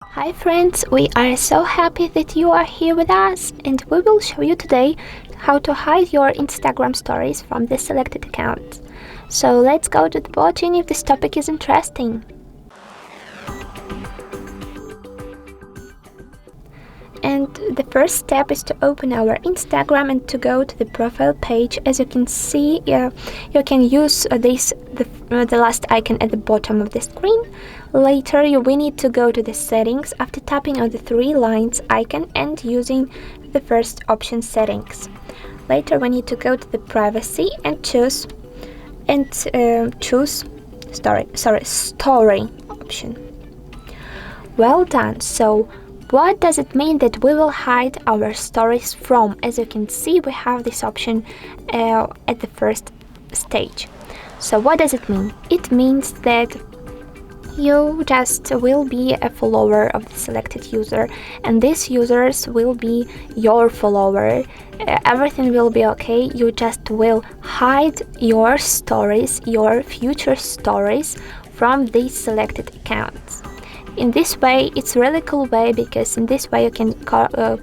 Hi friends, we are so happy that you are here with us, and we will show you today how to hide your Instagram stories from the selected accounts. So let's go to the watching if this topic is interesting. And the first step is to open our Instagram and to go to the profile page. As you can see, you can use the last icon at the bottom of the screen. Later, we need to go to the settings after tapping on the three lines icon and using the first option, settings. Later, we need to go to the privacy and choose story option. Well done. So what does it mean that we will hide our stories from? As you can see, we have this option at the first stage. So what does it mean? It means that you just will be a follower of the selected user, and these users will be your follower. Everything will be okay. You just will hide your stories, your future stories, from these selected accounts. In this way, it's a really cool way, because in this way you can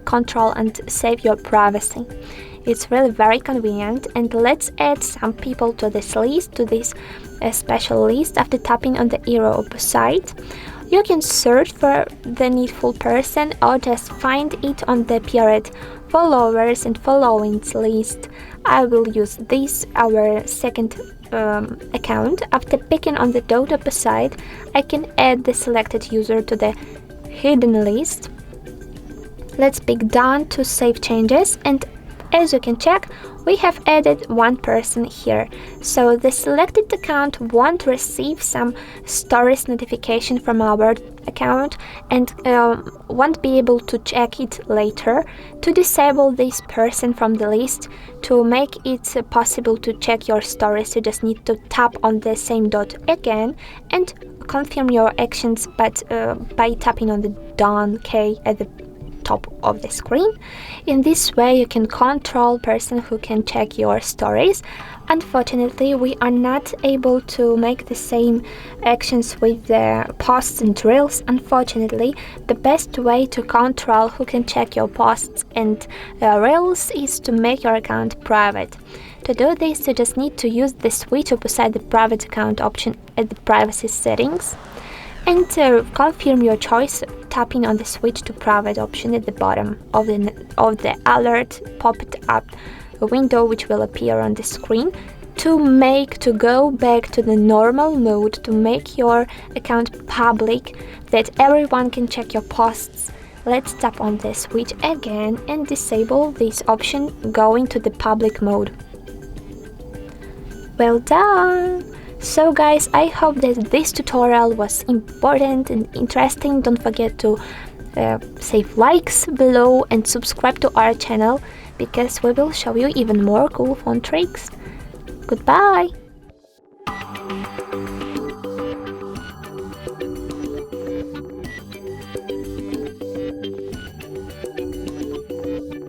control and save your privacy. It's really very convenient. And let's add some people to this list, to this special list. After tapping on the arrow opposite, you can search for the needful person or just find it on the appeared followers and followings list. I will use this, our second account. After picking on the dot opposite, I can add the selected user to the hidden list. Let's pick done to save changes, and as you can check, we have added one person here. So the selected account won't receive some stories notification from our account and won't be able to check it later. To disable this person from the list, to make it possible to check your stories, you just need to tap on the same dot again and confirm your actions, but by tapping on the done key at the top of the screen. In this way, you can control person who can check your stories. Unfortunately, we are not able to make the same actions with the posts and reels. Unfortunately, the best way to control who can check your posts and reels is to make your account private. To do this, you just need to use the switch opposite the private account option at the privacy settings, and confirm your choice tapping on the switch to private option at the bottom of the alert popped up window, which will appear on the screen. To go back to the normal mode, to make your account public, that everyone can check your posts, let's tap on the switch again and disable this option, going to the public mode. Well done! So guys, I hope that this tutorial was important and interesting. Don't forget to save likes below and subscribe to our channel, because we will show you even more cool phone tricks. Goodbye!